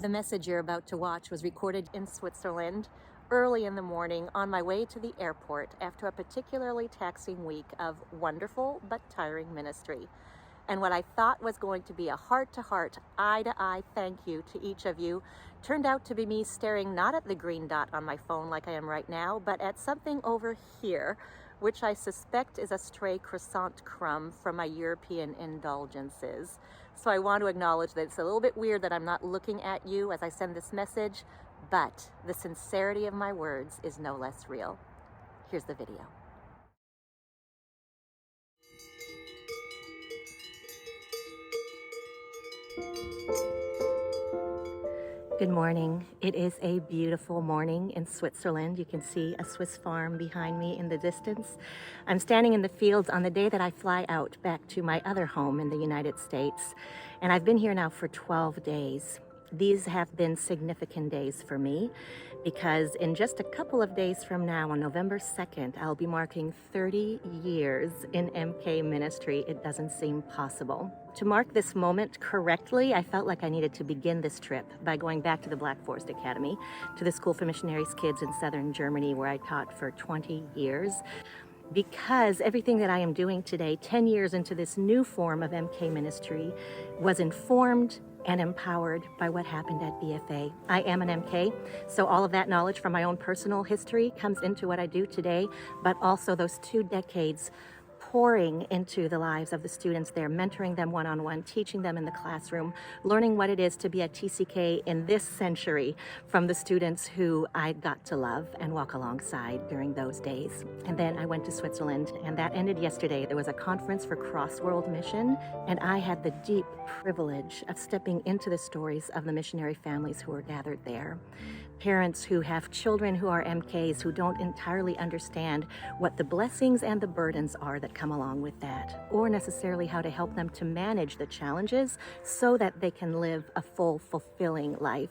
The message you're about to watch was recorded in Switzerland early in the morning on my way to the airport after a particularly taxing week of wonderful but tiring ministry. And what I thought was going to be a heart-to-heart, eye-to-eye thank you to each of you turned out to be me staring not at the green dot on my phone like I am right now, but at something over here, which I suspect is a stray croissant crumb from my European indulgences. So I want to acknowledge that it's a little bit weird that I'm not looking at you as I send this message, but the sincerity of my words is no less real. Here's the video. Good morning. It is a beautiful morning in Switzerland. You can see a Swiss farm behind me in the distance. I'm standing in the fields on the day that I fly out back to my other home in the United States. And I've been here now for 12 days. These have been significant days for me because in just a couple of days from now, on November 2nd, I'll be marking 30 years in MK ministry. It doesn't seem possible. To mark this moment correctly, I felt like I needed to begin this trip by going back to the Black Forest Academy, to the School for Missionaries Kids in southern Germany, where I taught for 20 years. Because everything that I am doing today, 10 years into this new form of MK ministry, was informed and empowered by what happened at BFA. I am an MK, so all of that knowledge from my own personal history comes into what I do today, but also those 2 decades pouring into the lives of the students there, mentoring them one-on-one, teaching them in the classroom, learning what it is to be a TCK in this century from the students who I got to love and walk alongside during those days. And then I went to Switzerland, and that ended yesterday. There was a conference for Cross-World Mission, and I had the deep privilege of stepping into the stories of the missionary families who were gathered there. Parents who have children who are MKs who don't entirely understand what the blessings and the burdens are that come along with that, or necessarily how to help them to manage the challenges so that they can live a full, fulfilling life.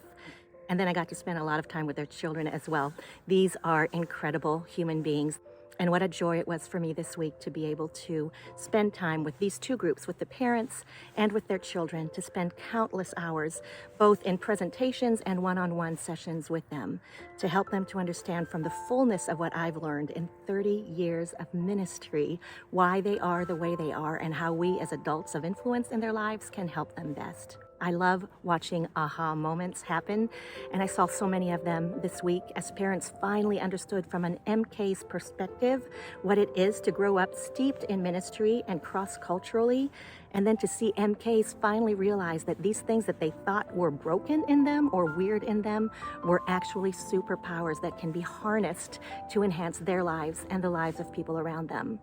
And then I got to spend a lot of time with their children as well. These are incredible human beings. And what a joy it was for me this week to be able to spend time with these 2 groups, with the parents and with their children, to spend countless hours, both in presentations and one-on-one sessions with them, to help them to understand from the fullness of what I've learned in 30 years of ministry, why they are the way they are and how we as adults of influence in their lives can help them best. I love watching aha moments happen, and I saw so many of them this week as parents finally understood from an MK's perspective what it is to grow up steeped in ministry and cross-culturally, and then to see MKs finally realize that these things that they thought were broken in them or weird in them were actually superpowers that can be harnessed to enhance their lives and the lives of people around them.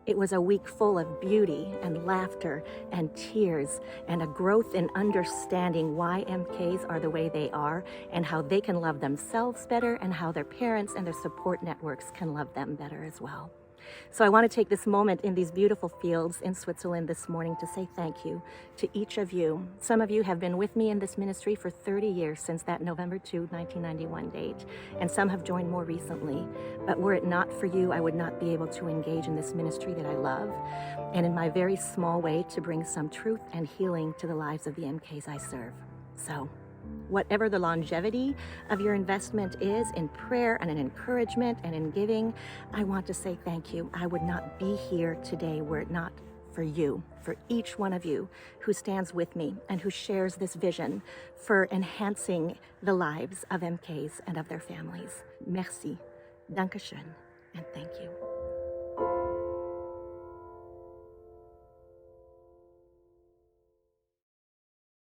It was a week full of beauty and laughter and tears and a growth in understanding why MKs are the way they are and how they can love themselves better and how their parents and their support networks can love them better as well. So I want to take this moment in these beautiful fields in Switzerland this morning to say thank you to each of you. Some of you have been with me in this ministry for 30 years since that November 2, 1991 date, and some have joined more recently. But were it not for you, I would not be able to engage in this ministry that I love, and in my very small way to bring some truth and healing to the lives of the MKs I serve. So, whatever the longevity of your investment is in prayer and in encouragement and in giving, I want to say thank you. I would not be here today were it not for you, for each one of you who stands with me and who shares this vision for enhancing the lives of MKs and of their families. Merci, Dankeschön, and thank you.